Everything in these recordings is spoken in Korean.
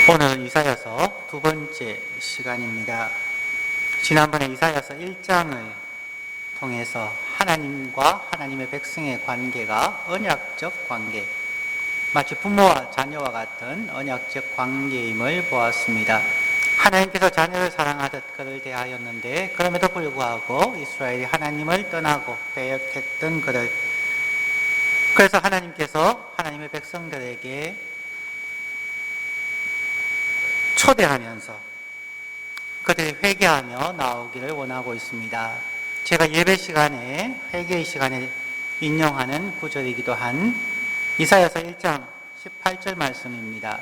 오늘 이사야서 두 번째 시간입니다. 지난번에 이사야서 1장을 통해서 하나님과 하나님의 백성의 관계가 언약적 관계, 마치 부모와 자녀와 같은 언약적 관계임을 보았습니다. 하나님께서 자녀를 사랑하듯 그를 대하였는데 그럼에도 불구하고 이스라엘이 하나님을 떠나고 배역했던 그들, 그래서 하나님께서 하나님의 백성들에게 초대하면서 그들이 회개하며 나오기를 원하고 있습니다. 제가 예배 시간에, 회개의 시간에 인용하는 구절이기도 한 이사야서 1장 18절 말씀입니다.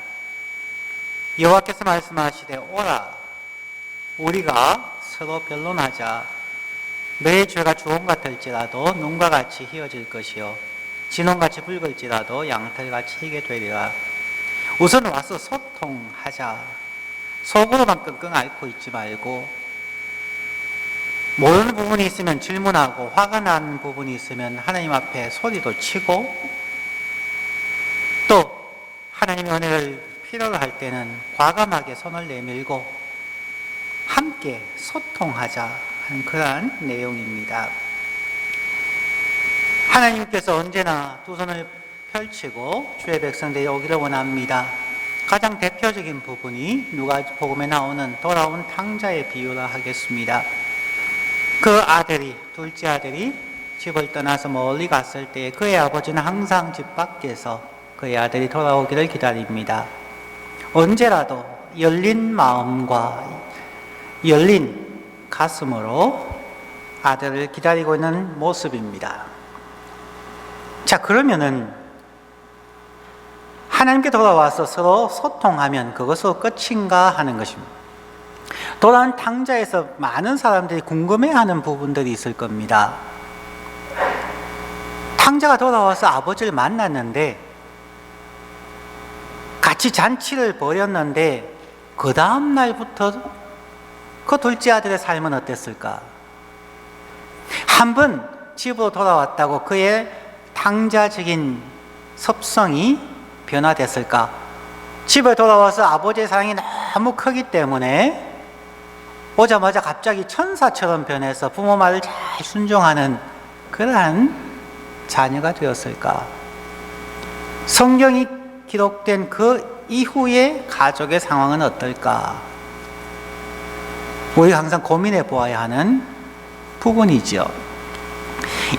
여호와께서 말씀하시되 오라 우리가 서로 변론하자. 너의 죄가 주홍 같을지라도 눈과 같이 희어질 것이요 진홍같이 붉을지라도 양털같이 희게 되리라. 우선 와서 소통하자. 속으로만 끙끙 앓고 있지 말고, 모르는 부분이 있으면 질문하고, 화가 난 부분이 있으면 하나님 앞에 소리도 치고, 또 하나님의 은혜를 필요로 할 때는 과감하게 손을 내밀고 함께 소통하자 하는 그러한 내용입니다. 하나님께서 언제나 두 손을 펼치고 주의 백성들이 오기를 원합니다. 가장 대표적인 부분이 누가복음에 나오는 돌아온 탕자의 비유라 하겠습니다. 그 아들이, 둘째 아들이 집을 떠나서 멀리 갔을 때 그의 아버지는 항상 집 밖에서 그의 아들이 돌아오기를 기다립니다. 언제라도 열린 마음과 열린 가슴으로 아들을 기다리고 있는 모습입니다. 자, 그러면은 하나님께 돌아와서 서로 소통하면 그것으로 끝인가 하는 것입니다. 돌아온 탕자에서 많은 사람들이 궁금해하는 부분들이 있을 겁니다. 탕자가 돌아와서 아버지를 만났는데 같이 잔치를 벌였는데 그 다음 날부터 그 둘째 아들의 삶은 어땠을까? 한 번 집으로 돌아왔다고 그의 탕자적인 섭성이 변화됐을까? 집에 돌아와서 아버지의 사랑이 너무 크기 때문에 오자마자 갑자기 천사처럼 변해서 부모 말을 잘 순종하는 그러한 자녀가 되었을까? 성경이 기록된 그 이후의 가족의 상황은 어떨까? 우리가 항상 고민해 보아야 하는 부분이죠.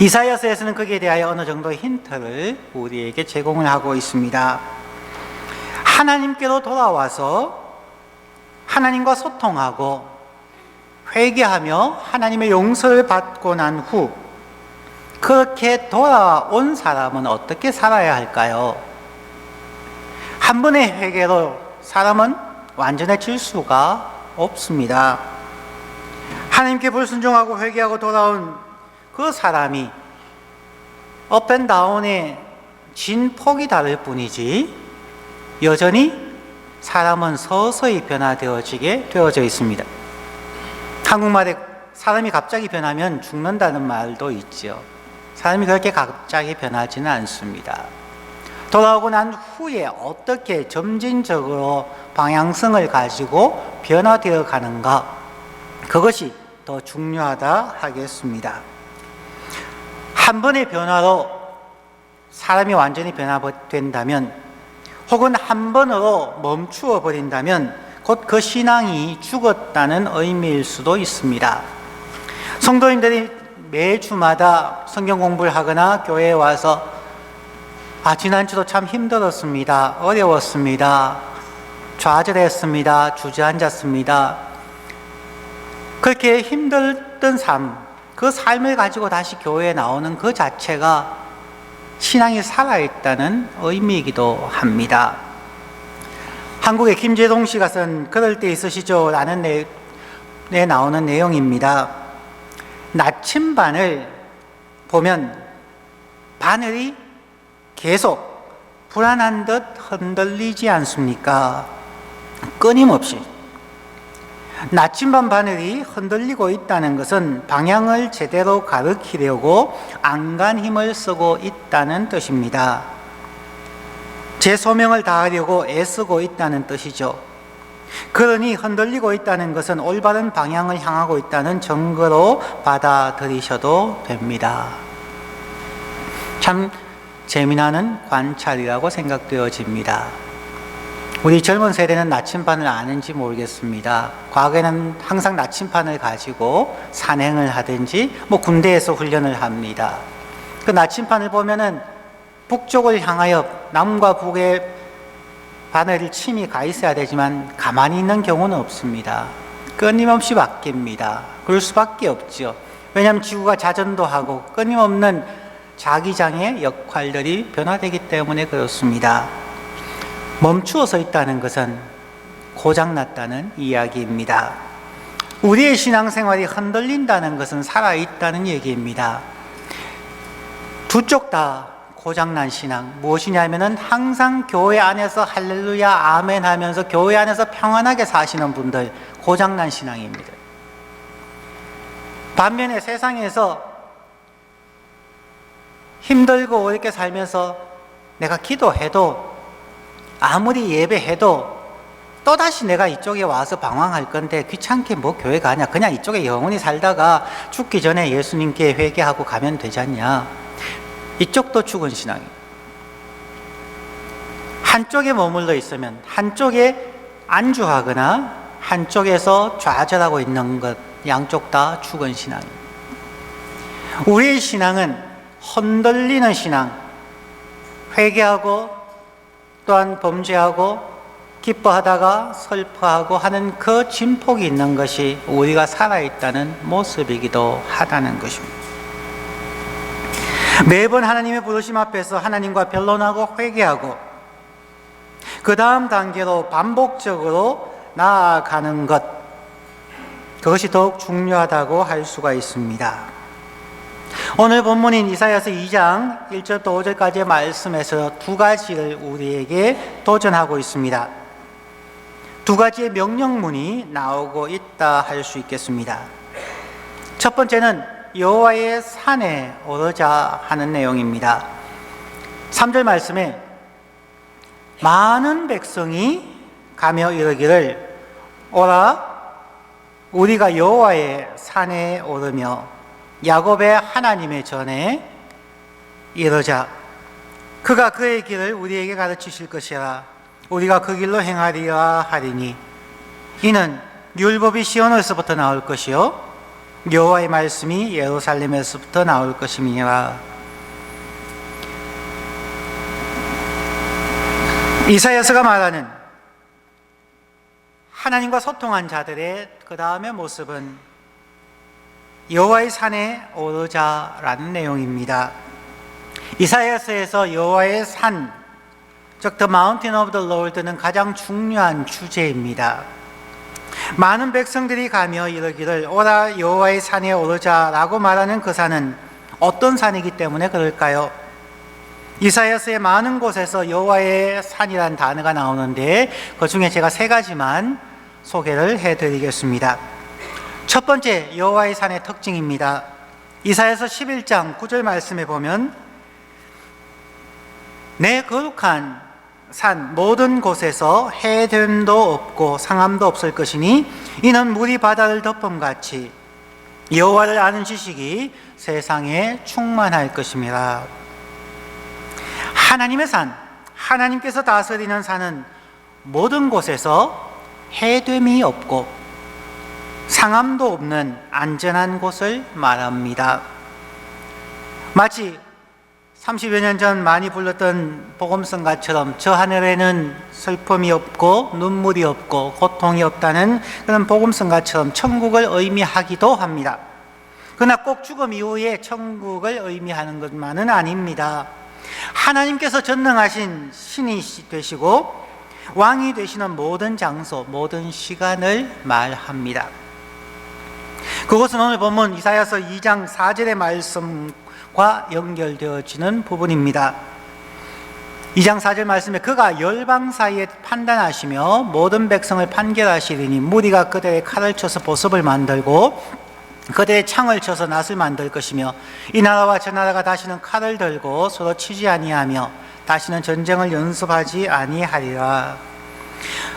이사야서에서는 거기에 대하여 어느 정도의 힌트를 우리에게 제공을 하고 있습니다. 하나님께로 돌아와서 하나님과 소통하고 회개하며 하나님의 용서를 받고 난 후 그렇게 돌아온 사람은 어떻게 살아야 할까요? 한 번의 회개로 사람은 완전해질 수가 없습니다. 하나님께 불순종하고 회개하고 돌아온 그 사람이 업앤다운의 진폭이 다를 뿐이지 여전히 사람은 서서히 변화되어지게 되어져 있습니다. 한국말에 사람이 갑자기 변하면 죽는다는 말도 있죠. 사람이 그렇게 갑자기 변하지는 않습니다. 돌아오고 난 후에 어떻게 점진적으로 방향성을 가지고 변화되어 가는가, 그것이 더 중요하다 하겠습니다. 한 번의 변화로 사람이 완전히 변화된다면, 혹은 한 번으로 멈추어 버린다면 곧 그 신앙이 죽었다는 의미일 수도 있습니다. 성도님들이 매주마다 성경 공부를 하거나 교회에 와서 지난주도 참 힘들었습니다, 어려웠습니다, 좌절했습니다, 주저앉았습니다, 그렇게 힘들던 삶, 그 삶을 가지고 다시 교회에 나오는 그 자체가 신앙이 살아있다는 의미이기도 합니다. 한국의 김재동 씨가 쓴 그럴 때 있으시죠? 라는 데 나오는 내용입니다. 나침반을 보면 바늘이 계속 불안한 듯 흔들리지 않습니까? 끊임없이. 나침반 바늘이 흔들리고 있다는 것은 방향을 제대로 가리키려고 안간 힘을 쓰고 있다는 뜻입니다. 제 소명을 다하려고 애쓰고 있다는 뜻이죠. 그러니 흔들리고 있다는 것은 올바른 방향을 향하고 있다는 증거로 받아들이셔도 됩니다. 참 재미나는 관찰이라고 생각되어집니다. 우리 젊은 세대는 나침반을 아는지 모르겠습니다. 과거에는 항상 나침반을 가지고 산행을 하든지 군대에서 훈련을 합니다. 그 나침반을 보면은 북쪽을 향하여 남과 북의 바늘 침이 가 있어야 되지만 가만히 있는 경우는 없습니다. 끊임없이 바뀝니다. 그럴 수밖에 없죠. 왜냐하면 지구가 자전도 하고 끊임없는 자기장의 역할들이 변화되기 때문에 그렇습니다. 멈추어서 있다는 것은 고장났다는 이야기입니다. 우리의 신앙생활이 흔들린다는 것은 살아있다는 얘기입니다. 두 쪽 다 고장난 신앙, 무엇이냐면은 항상 교회 안에서 할렐루야 아멘 하면서 교회 안에서 평안하게 사시는 분들, 고장난 신앙입니다. 반면에 세상에서 힘들고 어렵게 살면서 내가 기도해도 아무리 예배해도 또다시 내가 이쪽에 와서 방황할 건데 귀찮게 교회 가냐, 그냥 이쪽에 영원히 살다가 죽기 전에 예수님께 회개하고 가면 되지 않냐. 이쪽도 죽은 신앙이에요. 한쪽에 머물러 있으면 한쪽에 안주하거나 한쪽에서 좌절하고 있는 것, 양쪽 다 죽은 신앙입니다. 우리의 신앙은 흔들리는 신앙, 회개하고 또한 범죄하고 기뻐하다가 슬퍼하고 하는 그 진폭이 있는 것이 우리가 살아있다는 모습이기도 하다는 것입니다. 매번 하나님의 부르심 앞에서 하나님과 변론하고 회개하고 그 다음 단계로 반복적으로 나아가는 것, 그것이 더욱 중요하다고 할 수가 있습니다. 오늘 본문인 이사야서 2장 1절부터 5절까지의 말씀에서 두 가지를 우리에게 도전하고 있습니다. 두 가지의 명령문이 나오고 있다 할 수 있겠습니다. 첫 번째는 여호와의 산에 오르자 하는 내용입니다. 3절 말씀에 많은 백성이 가며 이르기를 오라 우리가 여호와의 산에 오르며 야곱의 하나님의 전에 이르자. 그가 그의 길을 우리에게 가르치실 것이라. 우리가 그 길로 행하리라 하리니 이는 율법이 시온에서부터 나올 것이요 여호와의 말씀이 예루살렘에서부터 나올 것임이니라. 이사야서가 말하는 하나님과 소통한 자들의 그 다음의 모습은 여호와의 산에 오르자라는 내용입니다. 이사야서에서 여호와의 산, 즉 The Mountain of the Lord는 가장 중요한 주제입니다. 많은 백성들이 가며 이르기를 오라 여호와의 산에 오르자라고 말하는 그 산은 어떤 산이기 때문에 그럴까요? 이사야서의 많은 곳에서 여호와의 산이란 단어가 나오는데 그 중에 제가 세 가지만 소개를 해드리겠습니다. 첫 번째, 여호와의 산의 특징입니다. 이사야서 11장 9절 말씀에 보면 내 거룩한 산 모든 곳에서 해됨도 없고 상함도 없을 것이니 이는 물이 바다를 덮음같이 여호와를 아는 지식이 세상에 충만할 것임이라. 하나님의 산, 하나님께서 다스리는 산은 모든 곳에서 해됨이 없고 상함도 없는 안전한 곳을 말합니다. 마치 30여 년 전 많이 불렀던 복음성가처럼 저 하늘에는 슬픔이 없고 눈물이 없고 고통이 없다는 그런 복음성가처럼 천국을 의미하기도 합니다. 그러나 꼭 죽음 이후에 천국을 의미하는 것만은 아닙니다. 하나님께서 전능하신 신이 되시고 왕이 되시는 모든 장소, 모든 시간을 말합니다. 그것은 오늘 본문 이사야서 2장 4절의 말씀과 연결되어지는 부분입니다. 2장 4절 말씀에 그가 열방 사이에 판단하시며 모든 백성을 판결하시리니 무리가 그들의 칼을 쳐서 보습을 만들고 그들의 창을 쳐서 낫을 만들 것이며 이 나라와 저 나라가 다시는 칼을 들고 서로 치지 아니하며 다시는 전쟁을 연습하지 아니하리라.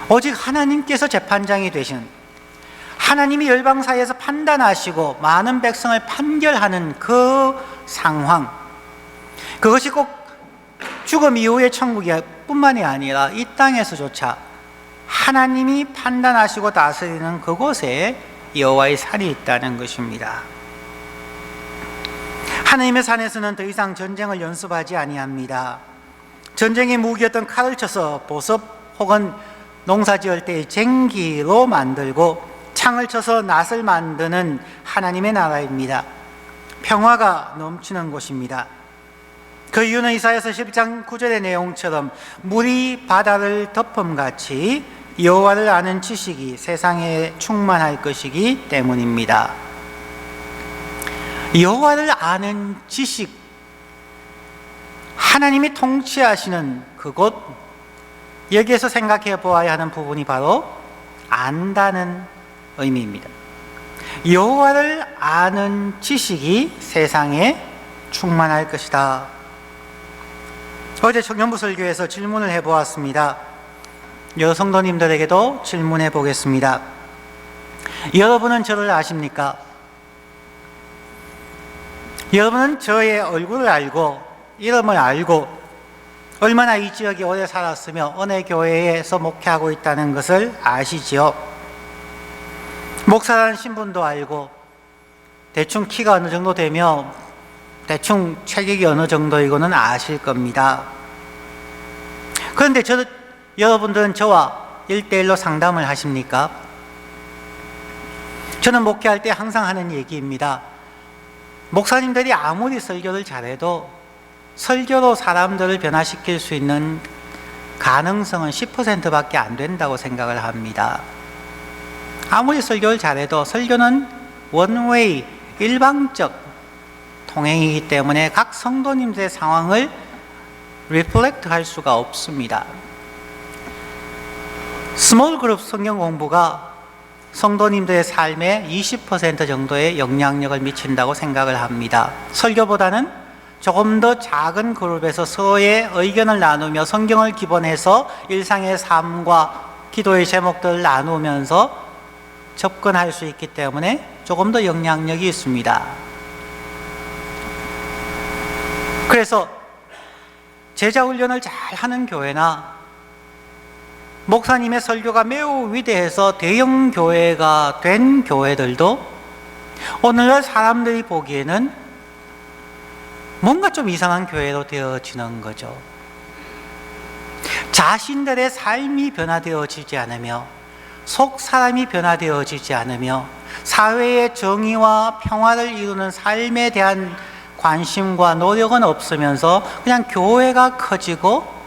오직 하나님께서 재판장이 되신, 하나님이 열방 사이에서 판단하시고 많은 백성을 판결하는 그 상황, 그것이 꼭 죽음 이후의 천국이 뿐만이 아니라 이 땅에서조차 하나님이 판단하시고 다스리는 그곳에 여호와의 산이 있다는 것입니다. 하나님의 산에서는 더 이상 전쟁을 연습하지 아니합니다. 전쟁의 무기였던 칼을 쳐서 보습 혹은 농사지을 때의 쟁기로 만들고 창을 쳐서 낫을 만드는 하나님의 나라입니다. 평화가 넘치는 곳입니다. 그 이유는 이사야서 12장 9절의 내용처럼 물이 바다를 덮음같이 여호와를 아는 지식이 세상에 충만할 것이기 때문입니다. 여호와를 아는 지식, 하나님이 통치하시는 그곳, 여기에서 생각해 보아야 하는 부분이 바로 안다는 의미입니다. 여호와를 아는 지식이 세상에 충만할 것이다. 어제 청년부 설교에서 질문을 해보았습니다. 여러 성도님들에게도 질문해 보겠습니다. 여러분은 저를 아십니까? 여러분은 저의 얼굴을 알고 이름을 알고 얼마나 이 지역에 오래 살았으며 어느 교회에서 목회하고 있다는 것을 아시지요? 목사라는 신분도 알고 대충 키가 어느 정도 되며 대충 체격이 어느 정도이고는 아실 겁니다. 그런데 여러분들은 저와 1대1로 상담을 하십니까? 저는 목회할 때 항상 하는 얘기입니다. 목사님들이 아무리 설교를 잘해도 설교로 사람들을 변화시킬 수 있는 가능성은 10%밖에 안 된다고 생각을 합니다. 아무리 설교를 잘해도 설교는 원웨이, 일방적 통행이기 때문에 각 성도님들의 상황을 리플렉트 할 수가 없습니다. 스몰 그룹 성경 공부가 성도님들의 삶에 20% 정도의 영향력을 미친다고 생각을 합니다. 설교보다는 조금 더 작은 그룹에서 서로의 의견을 나누며 성경을 기본해서 일상의 삶과 기도의 제목들을 나누면서 접근할 수 있기 때문에 조금 더 영향력이 있습니다. 그래서 제자 훈련을 잘 하는 교회나 목사님의 설교가 매우 위대해서 대형 교회가 된 교회들도 오늘날 사람들이 보기에는 뭔가 좀 이상한 교회로 되어지는 거죠. 자신들의 삶이 변화되어지지 않으며 속 사람이 변화되어지지 않으며 사회의 정의와 평화를 이루는 삶에 대한 관심과 노력은 없으면서 그냥 교회가 커지고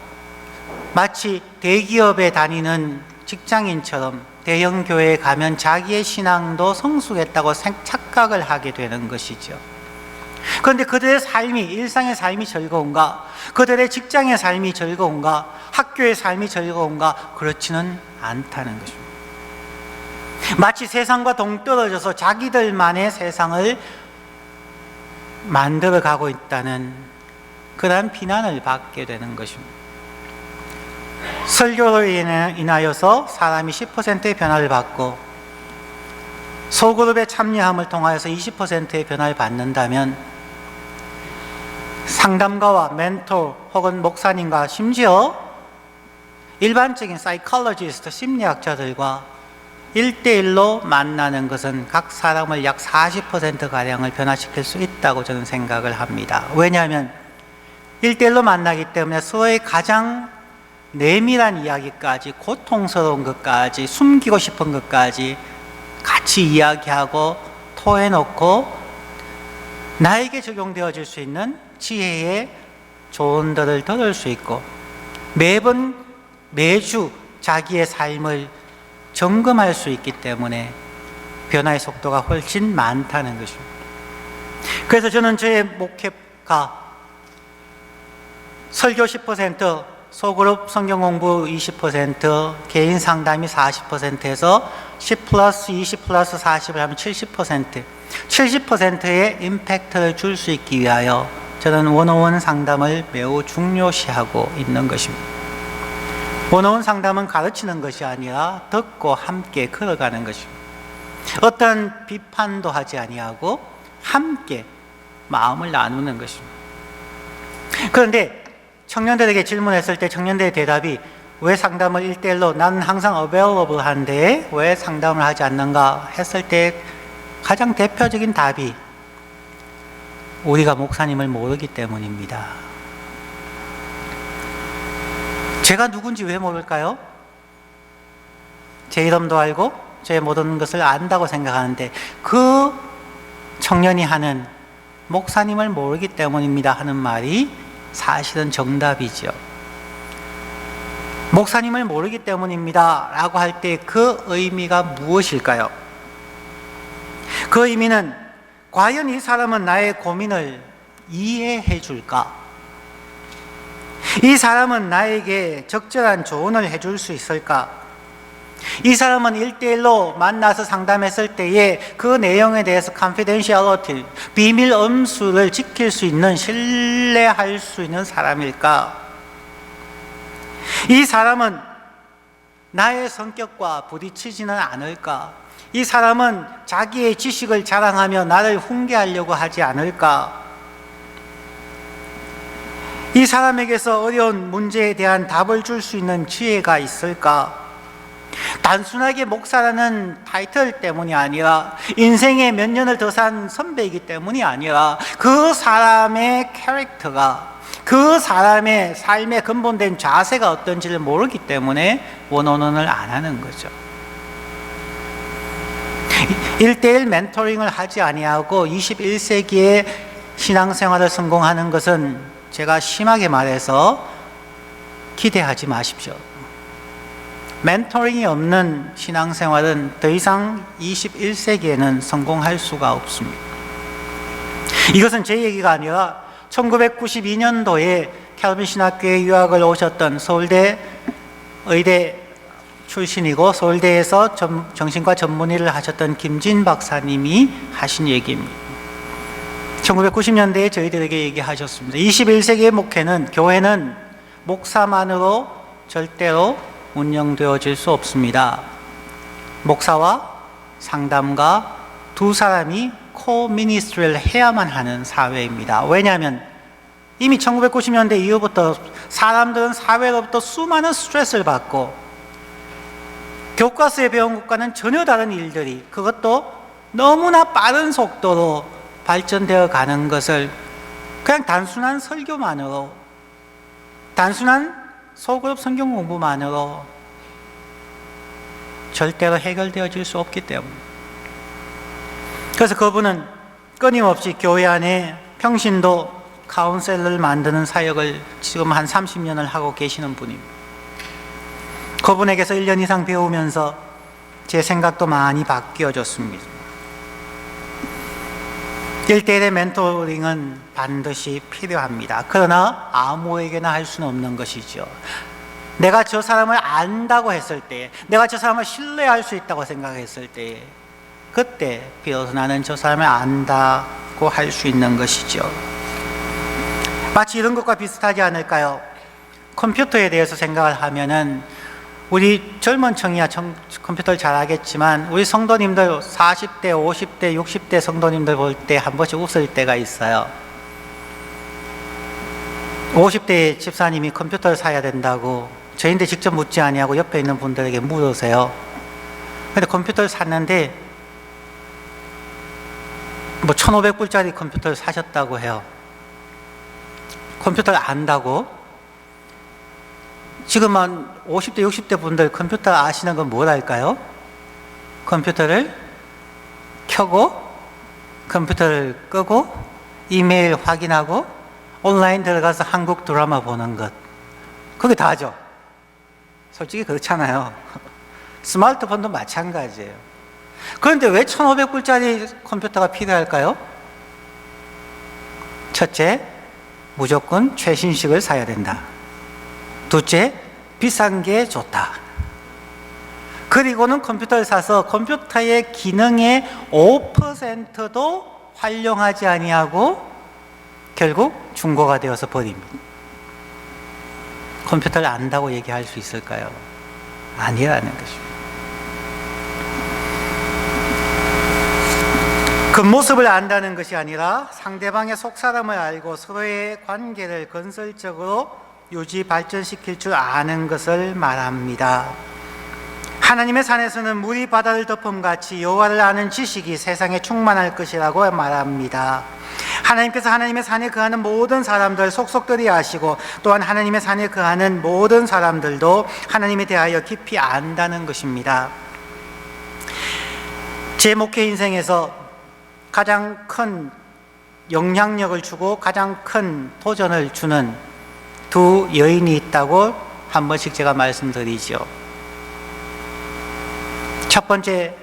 마치 대기업에 다니는 직장인처럼 대형 교회에 가면 자기의 신앙도 성숙했다고 착각을 하게 되는 것이죠. 그런데 그들의 삶이, 일상의 삶이 즐거운가? 그들의 직장의 삶이 즐거운가? 학교의 삶이 즐거운가? 그렇지는 않다는 것입니다. 마치 세상과 동떨어져서 자기들만의 세상을 만들어가고 있다는 그러한 비난을 받게 되는 것입니다. 설교로 인하여서 사람이 10%의 변화를 받고 소그룹의 참여함을 통하여서 20%의 변화를 받는다면 상담가와 멘토 혹은 목사님과 심지어 일반적인 사이콜로지스트, 심리학자들과 1대1로 만나는 것은 각 사람을 약 40%가량을 변화시킬 수 있다고 저는 생각을 합니다. 왜냐하면 1대1로 만나기 때문에 서로의 가장 내밀한 이야기까지, 고통스러운 것까지, 숨기고 싶은 것까지 같이 이야기하고 토해놓고 나에게 적용되어질 수 있는 지혜의 조언들을 들을 수 있고 매주 자기의 삶을 점검할 수 있기 때문에 변화의 속도가 훨씬 많다는 것입니다. 그래서 저는 저의 목회가 설교 10%, 소그룹 성경 공부 20%, 개인 상담이 40%에서 10 플러스 20 플러스 40을 하면 70%, 70%의 임팩트를 줄 수 있기 위하여 저는 원어원 상담을 매우 중요시하고 있는 것입니다. 원어원 상담은 가르치는 것이 아니라 듣고 함께 걸어가는 것입니다. 어떤 비판도 하지 아니하고 함께 마음을 나누는 것입니다. 그런데 청년들에게 질문했을 때 청년들의 대답이 왜 상담을 1대1로 나는 항상 available 한데 왜 상담을 하지 않는가 했을 때 가장 대표적인 답이 우리가 목사님을 모르기 때문입니다. 제가 누군지 왜 모를까요? 제 이름도 알고 제 모든 것을 안다고 생각하는데 그 청년이 하는 목사님을 모르기 때문입니다 하는 말이 사실은 정답이죠. 목사님을 모르기 때문입니다 라고 할 때 그 의미가 무엇일까요? 그 의미는 과연 이 사람은 나의 고민을 이해해 줄까? 이 사람은 나에게 적절한 조언을 해줄 수 있을까? 이 사람은 1대1로 만나서 상담했을 때에 그 내용에 대해서 confidentiality, 비밀 엄수를 지킬 수 있는, 신뢰할 수 있는 사람일까? 이 사람은 나의 성격과 부딪히지는 않을까? 이 사람은 자기의 지식을 자랑하며 나를 훈계하려고 하지 않을까? 이 사람에게서 어려운 문제에 대한 답을 줄 수 있는 지혜가 있을까? 단순하게 목사라는 타이틀 때문이 아니라 인생에 몇 년을 더 산 선배이기 때문이 아니라 그 사람의 캐릭터가, 그 사람의 삶에 근본된 자세가 어떤지를 모르기 때문에 원어원을 안 하는 거죠. 1대1 멘토링을 하지 아니하고 21세기의 신앙생활을 성공하는 것은 제가 심하게 말해서 기대하지 마십시오. 멘토링이 없는 신앙생활은 더 이상 21세기에는 성공할 수가 없습니다. 이것은 제 얘기가 아니라 1992년도에 캘빈 신학교에 유학을 오셨던 서울대 의대 출신이고 서울대에서 정신과 전문의를 하셨던 김진 박사님이 하신 얘기입니다. 1990년대에 저희들에게 얘기하셨습니다. 21세기의 목회는, 교회는 목사만으로 절대로 운영되어질 수 없습니다. 목사와 상담가 두 사람이 코미니스트리를 해야만 하는 사회입니다. 왜냐하면 이미 1990년대 이후부터 사람들은 사회로부터 수많은 스트레스를 받고 교과서에 배운 것과는 전혀 다른 일들이, 그것도 너무나 빠른 속도로 발전되어 가는 것을 그냥 단순한 설교만으로, 단순한 소그룹 성경 공부만으로 절대로 해결되어질 수 없기 때문에, 그래서 그분은 끊임없이 교회 안에 평신도 카운셀러를 만드는 사역을 지금 한 30년을 하고 계시는 분입니다. 그분에게서 1년 이상 배우면서 제 생각도 많이 바뀌어졌습니다. 1대1의 멘토링은 반드시 필요합니다. 그러나 아무에게나 할 수는 없는 것이죠. 내가 저 사람을 안다고 했을 때, 내가 저 사람을 신뢰할 수 있다고 생각했을 때, 그때 비로소 나는 저 사람을 안다고 할 수 있는 것이죠. 마치 이런 것과 비슷하지 않을까요? 컴퓨터에 대해서 생각을 하면은 우리 젊은 층이야 컴퓨터를 잘 하겠지만 우리 성도님들 40대, 50대, 60대 성도님들 볼 때 한 번씩 웃을 때가 있어요. 50대 집사님이 컴퓨터를 사야 된다고 저희한테 직접 묻지 아니하고 옆에 있는 분들에게 물으세요. 근데 컴퓨터를 샀는데 뭐 1,500불짜리 컴퓨터를 사셨다고 해요. 컴퓨터를 안다고? 지금 한 50대, 60대 분들 컴퓨터 아시는 건 뭘 알까요? 컴퓨터를 켜고, 컴퓨터를 끄고, 이메일 확인하고, 온라인 들어가서 한국 드라마 보는 것. 그게 다죠. 솔직히 그렇잖아요. 스마트폰도 마찬가지예요. 그런데 왜 1,500불짜리 컴퓨터가 필요할까요? 첫째, 무조건 최신식을 사야 된다. 둘째, 비싼 게 좋다. 그리고는 컴퓨터를 사서 컴퓨터의 기능의 5%도 활용하지 아니하고 결국 중고가 되어서 버립니다. 컴퓨터를 안다고 얘기할 수 있을까요? 아니라는 것입니다. 그 모습을 안다는 것이 아니라 상대방의 속사람을 알고 서로의 관계를 건설적으로 유지 발전시킬 줄 아는 것을 말합니다. 하나님의 산에서는 물이 바다를 덮음같이 여호와를 아는 지식이 세상에 충만할 것이라고 말합니다. 하나님께서 하나님의 산에 거하는 모든 사람들 속속들이 아시고, 또한 하나님의 산에 거하는 모든 사람들도 하나님에 대하여 깊이 안다는 것입니다. 제 목회 인생에서 가장 큰 영향력을 주고 가장 큰 도전을 주는 두 여인이 있다고 한 번씩 제가 말씀드리죠. 첫 번째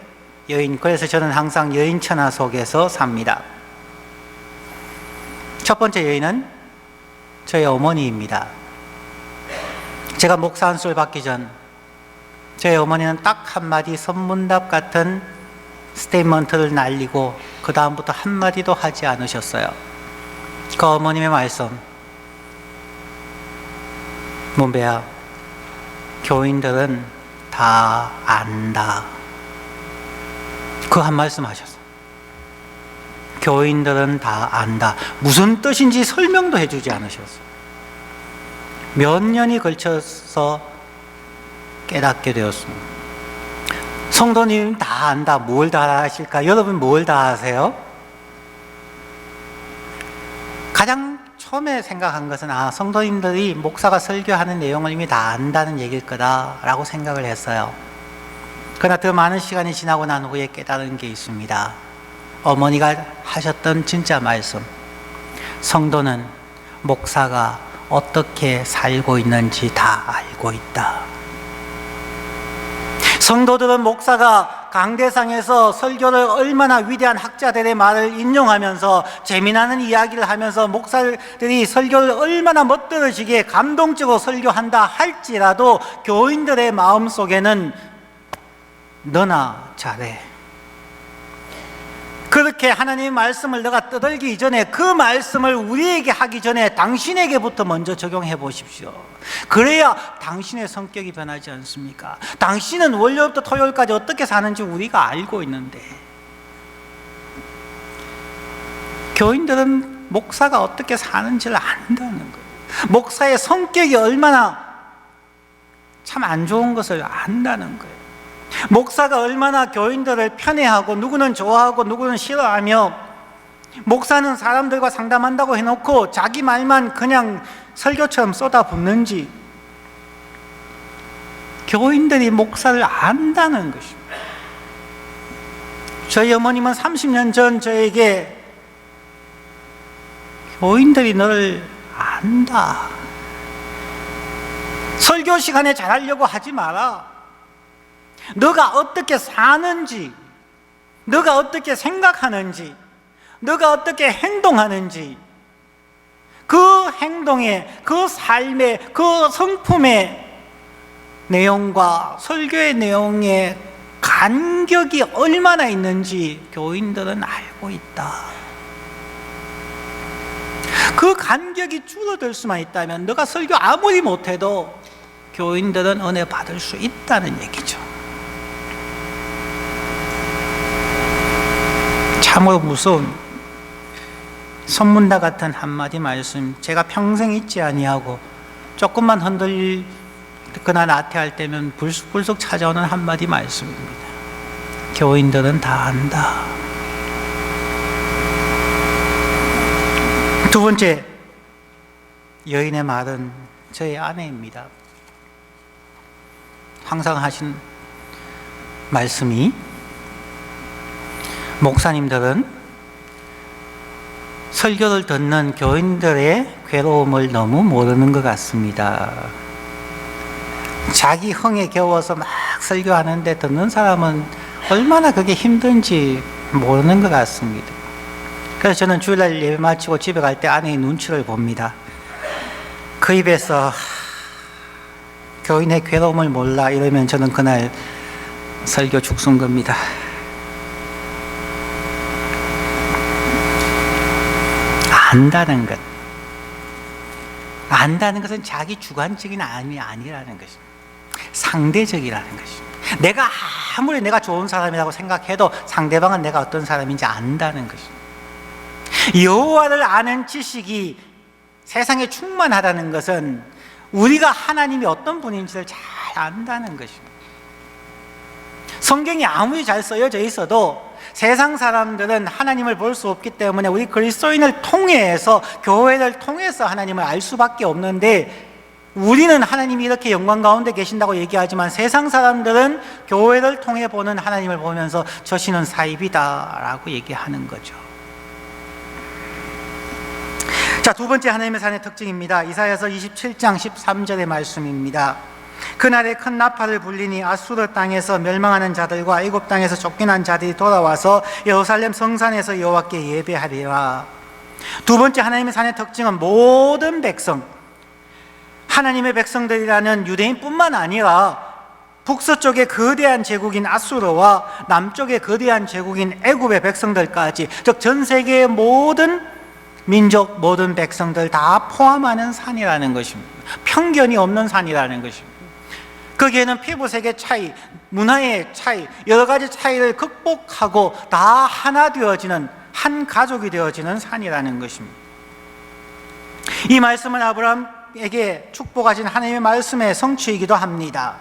여인, 그래서 저는 항상 여인 천하 속에서 삽니다. 첫 번째 여인은 저희 어머니입니다. 제가 목사 안수를 받기 전 저희 어머니는 딱 한마디 선문답 같은 스테이트먼트를 날리고 그 다음부터 한마디도 하지 않으셨어요. 그 어머님의 말씀, 문배야, 교인들은 다 안다. 그 한 말씀 하셨어요. 교인들은 다 안다. 무슨 뜻인지 설명도 해주지 않으셨어요. 몇 년이 걸쳐서 깨닫게 되었습니다. 성도님 다 안다. 뭘 다 아실까? 여러분 뭘 다 아세요? 가장 처음에 생각한 것은 성도님들이 목사가 설교하는 내용을 이미 다 안다는 얘기일 거다라고 생각을 했어요. 그러나 더 많은 시간이 지나고 난 후에 깨달은 게 있습니다. 어머니가 하셨던 진짜 말씀, 성도는 목사가 어떻게 살고 있는지 다 알고 있다. 성도들은 목사가 강대상에서 설교를 얼마나 위대한 학자들의 말을 인용하면서 재미나는 이야기를 하면서 목사들이 설교를 얼마나 멋들어지게 감동적으로 설교한다 할지라도 교인들의 마음속에는 너나 잘해. 그렇게 하나님의 말씀을 내가 떠들기 이전에 그 말씀을 우리에게 하기 전에 당신에게부터 먼저 적용해 보십시오. 그래야 당신의 성격이 변하지 않습니까? 당신은 월요일부터 토요일까지 어떻게 사는지 우리가 알고 있는데, 교인들은 목사가 어떻게 사는지를 안다는 거예요. 목사의 성격이 얼마나 참 안 좋은 것을 안다는 거예요. 목사가 얼마나 교인들을 편애하고 누구는 좋아하고 누구는 싫어하며, 목사는 사람들과 상담한다고 해놓고 자기 말만 그냥 설교처럼 쏟아붓는지, 교인들이 목사를 안다는 것입니다. 저희 어머님은 30년 전 저에게 교인들이 너를 안다. 설교 시간에 잘하려고 하지 마라. 너가 어떻게 사는지, 너가 어떻게 생각하는지, 너가 어떻게 행동하는지, 그 행동의, 그 삶의, 그 성품의 내용과 설교의 내용의 간격이 얼마나 있는지 교인들은 알고 있다. 그 간격이 줄어들 수만 있다면 너가 설교 아무리 못해도 교인들은 은혜 받을 수 있다는 얘기죠. 참으로 무서운 선문답 같은 한마디 말씀, 제가 평생 잊지 아니하고 조금만 흔들거나 나태할 때면 불쑥불쑥 찾아오는 한마디 말씀입니다. 교인들은 다 안다. 두 번째 여인의 말은 저희 아내입니다. 항상 하신 말씀이, 목사님들은 설교를 듣는 교인들의 괴로움을 너무 모르는 것 같습니다. 자기 흥에 겨워서 막 설교하는데 듣는 사람은 얼마나 그게 힘든지 모르는 것 같습니다. 그래서 저는 주일날 예배 마치고 집에 갈 때 아내의 눈치를 봅니다. 그 입에서 교인의 괴로움을 몰라 이러면 저는 그날 설교 죽순 겁니다. 안다는 것. 안다는 것은 자기 주관적인 아니라는 것입니다. 상대적이라는 것입니다. 내가 아무리 내가 좋은 사람이라고 생각해도 상대방은 내가 어떤 사람인지 안다는 것입니다. 여호와를 아는 지식이 세상에 충만하다는 것은 우리가 하나님이 어떤 분인지를 잘 안다는 것입니다. 성경이 아무리 잘 쓰여져 있어도 세상 사람들은 하나님을 볼 수 없기 때문에 우리 그리스도인을 통해서, 교회를 통해서 하나님을 알 수밖에 없는데, 우리는 하나님이 이렇게 영광 가운데 계신다고 얘기하지만 세상 사람들은 교회를 통해 보는 하나님을 보면서 저 신은 사입이다라고 얘기하는 거죠. 자, 두 번째 하나님의 산의 특징입니다. 이사야서 27장 13절의 말씀입니다. 그날에 큰 나팔을 불리니 아수르 땅에서 멸망하는 자들과 애굽 땅에서 쫓겨난 자들이 돌아와서 예루살렘 성산에서 여호와께 예배하리라. 두 번째 하나님의 산의 특징은 모든 백성, 하나님의 백성들이라는 유대인뿐만 아니라 북서쪽의 거대한 제국인 아수르와 남쪽의 거대한 제국인 애굽의 백성들까지, 즉 전 세계의 모든 민족, 모든 백성들 다 포함하는 산이라는 것입니다. 편견이 없는 산이라는 것입니다. 거기에는 피부색의 차이, 문화의 차이, 여러 가지 차이를 극복하고 다 하나 되어지는, 한 가족이 되어지는 산이라는 것입니다. 이 말씀은 아브라함에게 축복하신 하나님의 말씀의 성취이기도 합니다.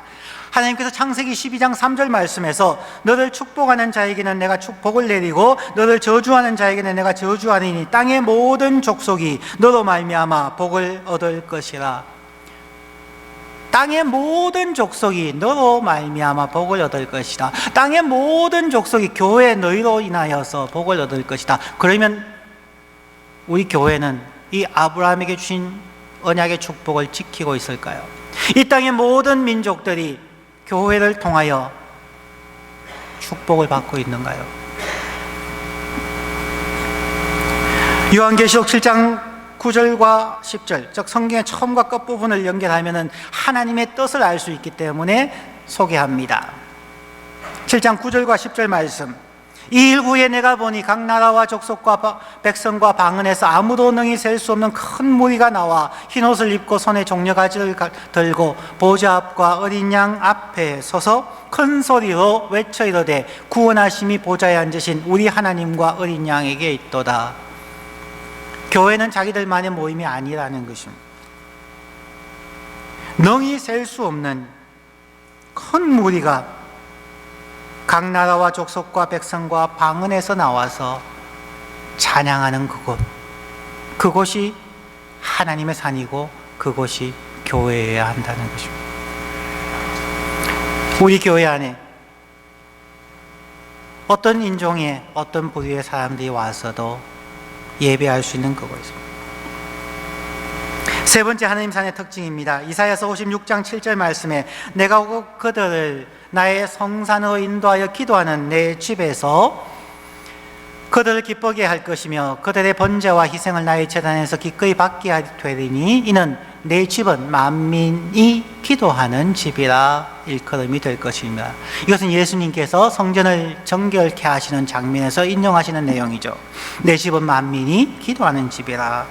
하나님께서 창세기 12장 3절 말씀에서 너를 축복하는 자에게는 내가 축복을 내리고 너를 저주하는 자에게는 내가 저주하리니 땅의 모든 족속이 너로 말미암아 복을 얻을 것이라. 땅의 모든 족속이 너로 말미암아 복을 얻을 것이다. 땅의 모든 족속이 교회 너희로 인하여서 복을 얻을 것이다. 그러면 우리 교회는 이 아브라함에게 주신 언약의 축복을 지키고 있을까요? 이 땅의 모든 민족들이 교회를 통하여 축복을 받고 있는가요? 요한계시록 7장 9절과 10절, 즉 성경의 처음과 끝부분을 연결하면 하나님의 뜻을 알 수 있기 때문에 소개합니다. 7장 9절과 10절 말씀. 이 일 후에 내가 보니 각 나라와 족속과 백성과 방언에서 아무도 능히 셀 수 없는 큰 무리가 나와 흰옷을 입고 손에 종려가지를 들고 보좌 앞과 어린 양 앞에 서서 큰 소리로 외쳐 이르되 구원하심이 보좌에 앉으신 우리 하나님과 어린 양에게 있도다. 교회는 자기들만의 모임이 아니라는 것입니다. 능히 셀 수 없는 큰 무리가 각 나라와 족속과 백성과 방언에서 나와서 찬양하는 그곳, 그곳이 하나님의 산이고 그곳이 교회여야 한다는 것입니다. 우리 교회 안에 어떤 인종의 어떤 부류의 사람들이 와서도 예배할 수 있는 그곳입니다. 세 번째 하나님 산의 특징입니다. 이사야서 56장 7절 말씀에 내가 그들을 나의 성산으로 인도하여 기도하는 내 집에서 그들을 기쁘게 할 것이며 그들의 번제와 희생을 나의 제단에서 기꺼이 받게 되리니 이는 내 집은 만민이 기도하는 집이라 일컬음이 될 것입니다. 이것은 예수님께서 성전을 정결케 하시는 장면에서 인용하시는 내용이죠. 내 집은 만민이 기도하는 집이라.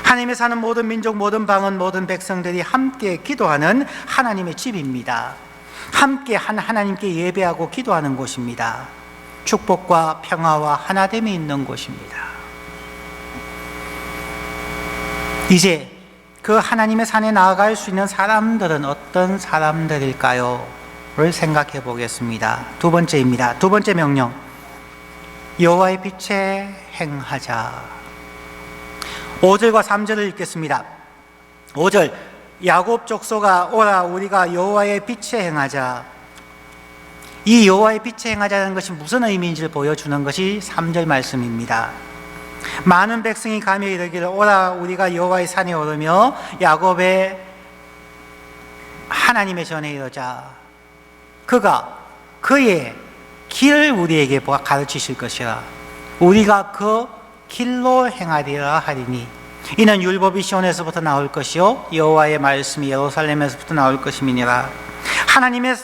하나님의 사는 모든 민족, 모든 방언, 모든 백성들이 함께 기도하는 하나님의 집입니다. 함께 한 하나님께 예배하고 기도하는 곳입니다. 축복과 평화와 하나됨이 있는 곳입니다. 이제 그 하나님의 산에 나아갈 수 있는 사람들은 어떤 사람들일까요? 를 생각해 보겠습니다. 두 번째입니다. 두 번째 명령, 여호와의 빛에 행하자. 5절과 3절을 읽겠습니다. 5절, 야곱 족속아 오라 우리가 여호와의 빛에 행하자. 이 여호와의 빛에 행하자는 것이 무슨 의미인지를 보여주는 것이 3절 말씀입니다. 많은 백성이 가며 이르기를 오라 우리가 여호와의 산에 오르며 야곱의 하나님의 전에 이르자. 그가 그의 길을 우리에게 가르치실 것이라. 우리가 그 길로 행하리라 하리니 이는 율법이 시온에서부터 나올 것이요 여호와의 말씀이 예루살렘에서부터 나올 것임이니라. 하나님의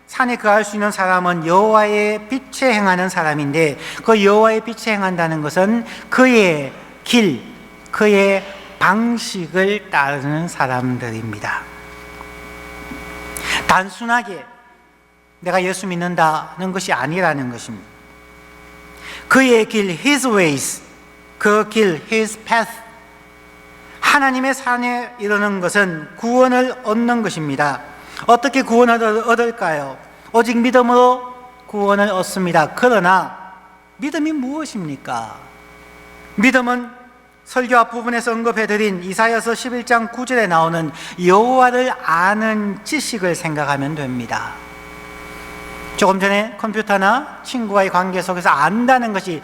산에 거할 수 있는 사람은 여호와의 빛에 행하는 사람인데 그 여호와의 빛에 행한다는 것은 그의 길, 그의 방식을 따르는 사람들입니다. 단순하게 내가 예수 믿는다는 것이 아니라는 것입니다. 그의 길, His ways, 그 길, His path, 하나님의 산에 이르는 것은 구원을 얻는 것입니다. 어떻게 구원을 얻을까요? 오직 믿음으로 구원을 얻습니다. 그러나 믿음이 무엇입니까? 믿음은 설교 앞부분에서 언급해드린 이사야서 11장 9절에 나오는 여호와를 아는 지식을 생각하면 됩니다. 조금 전에 컴퓨터나 친구와의 관계 속에서 안다는 것이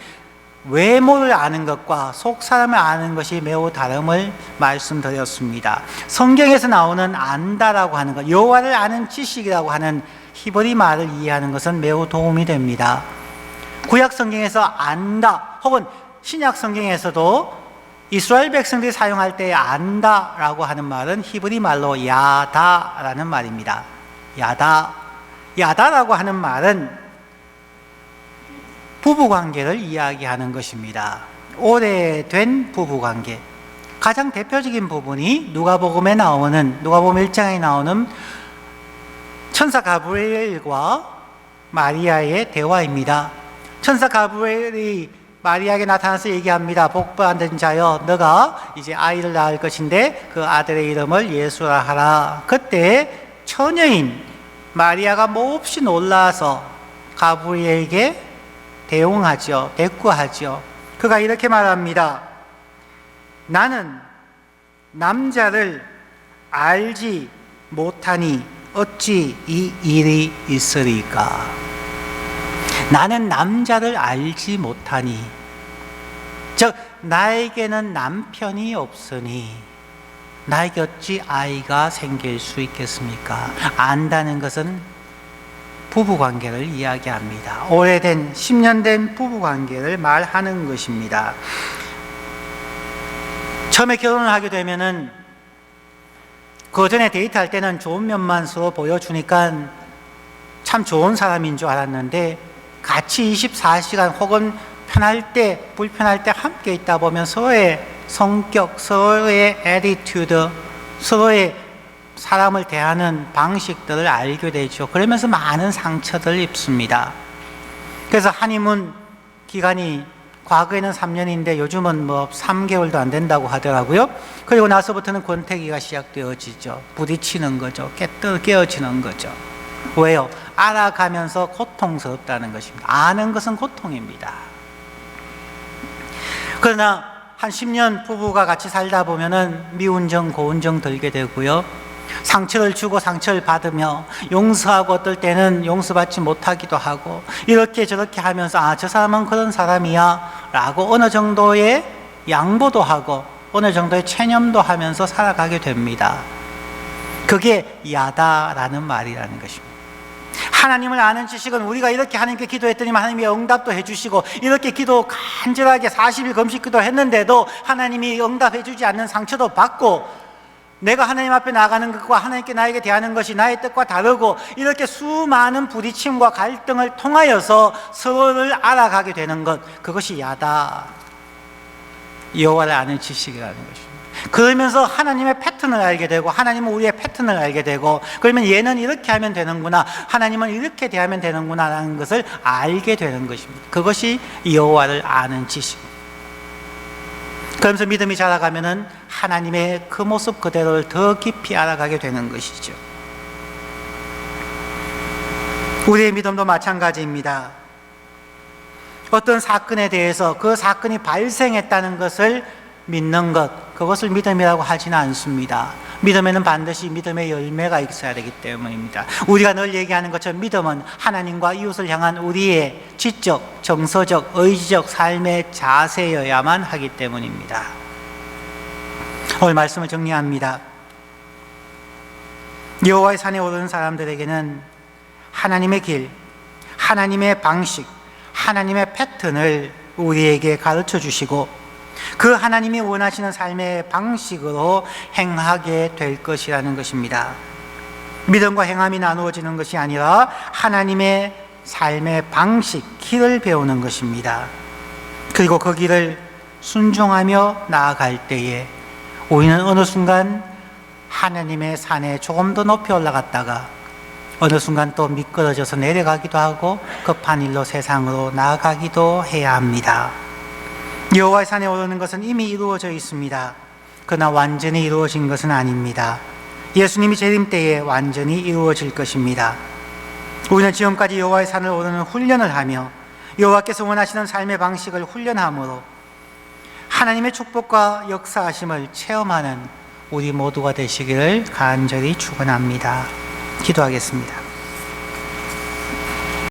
외모를 아는 것과 속 사람을 아는 것이 매우 다름을 말씀드렸습니다. 성경에서 나오는 안다라고 하는 것, 여호와를 아는 지식이라고 하는 히브리 말을 이해하는 것은 매우 도움이 됩니다. 구약 성경에서 안다, 혹은 신약 성경에서도 이스라엘 백성들이 사용할 때 안다라고 하는 말은 히브리 말로 야다라는 말입니다. 야다라고 하는 말은 부부관계를 이야기하는 것입니다. 오래된 부부관계. 가장 대표적인 부분이 누가복음 1장에 나오는 천사 가브리엘과 마리아의 대화입니다. 천사 가브리엘이 마리아에게 나타나서 얘기합니다. 복받은 자여, 너가 이제 아이를 낳을 것인데 그 아들의 이름을 예수라 하라. 그때 처녀인 마리아가 몹시 놀라서 가브리엘에게 대꾸하죠. 그가 이렇게 말합니다. 나는 남자를 알지 못하니 어찌 이 일이 있으리까? 나는 남자를 알지 못하니, 즉 나에게는 남편이 없으니 나에게 어찌 아이가 생길 수 있겠습니까? 안다는 것은 부부관계를 이야기합니다. 오래된 10년 된 부부관계를 말하는 것입니다. 처음에 결혼을 하게 되면은 그 전에 데이트할 때는 좋은 면만 서로 보여주니까 참 좋은 사람인 줄 알았는데, 같이 24시간 혹은 편할 때 불편할 때 함께 있다 보면 서로의 성격, 서로의 애티튜드, 서로의 사람을 대하는 방식들을 알게 되죠. 그러면서 많은 상처를 입습니다. 그래서 한의문 기간이 과거에는 3년인데 요즘은 3개월도 안 된다고 하더라고요. 그리고 나서부터는 권태기가 시작되어지죠. 부딪히는 거죠. 깨어지는 거죠. 왜요? 알아가면서 고통스럽다는 것입니다. 아는 것은 고통입니다. 그러나 한 10년 부부가 같이 살다 보면은 미운정, 고운정 들게 되고요. 상처를 주고 상처를 받으며 용서하고 어떨 때는 용서받지 못하기도 하고, 이렇게 저렇게 하면서 저 사람은 그런 사람이야 라고 어느 정도의 양보도 하고 어느 정도의 체념도 하면서 살아가게 됩니다. 그게 야다라는 말이라는 것입니다. 하나님을 아는 지식은 우리가 이렇게 하나님께 기도했더니 하나님이 응답도 해주시고, 이렇게 기도 간절하게 40일 금식 기도했는데도 하나님이 응답해 주지 않는 상처도 받고, 내가 하나님 앞에 나가는 것과 하나님께 나에게 대하는 것이 나의 뜻과 다르고, 이렇게 수많은 부딪힘과 갈등을 통하여서 서로를 알아가게 되는 것, 그것이 야다, 여호와를 아는 지식이라는 것입니다. 그러면서 하나님의 패턴을 알게 되고, 하나님은 우리의 패턴을 알게 되고, 그러면 얘는 이렇게 하면 되는구나, 하나님은 이렇게 대하면 되는구나 라는 것을 알게 되는 것입니다. 그것이 여호와를 아는 지식입니다. 그러면서 믿음이 자라가면은 하나님의 그 모습 그대로를 더 깊이 알아가게 되는 것이죠. 우리의 믿음도 마찬가지입니다. 어떤 사건에 대해서 그 사건이 발생했다는 것을 믿는 것, 그것을 믿음이라고 하지는 않습니다. 믿음에는 반드시 믿음의 열매가 있어야 되기 때문입니다. 우리가 늘 얘기하는 것처럼 믿음은 하나님과 이웃을 향한 우리의 지적, 정서적, 의지적 삶의 자세여야만 하기 때문입니다. 오늘 말씀을 정리합니다. 여호와의 산에 오르는 사람들에게는 하나님의 길, 하나님의 방식, 하나님의 패턴을 우리에게 가르쳐 주시고, 그 하나님이 원하시는 삶의 방식으로 행하게 될 것이라는 것입니다. 믿음과 행함이 나누어지는 것이 아니라 하나님의 삶의 방식, 길을 배우는 것입니다. 그리고 그 길을 순종하며 나아갈 때에 우리는 어느 순간 하나님의 산에 조금 더 높이 올라갔다가 어느 순간 또 미끄러져서 내려가기도 하고 급한 일로 세상으로 나아가기도 해야 합니다. 여호와의 산에 오르는 것은 이미 이루어져 있습니다. 그러나 완전히 이루어진 것은 아닙니다. 예수님이 재림 때에 완전히 이루어질 것입니다. 우리는 지금까지 여호와의 산을 오르는 훈련을 하며 여호와께서 원하시는 삶의 방식을 훈련함으로 하나님의 축복과 역사하심을 체험하는 우리 모두가 되시기를 간절히 축원합니다. 기도하겠습니다.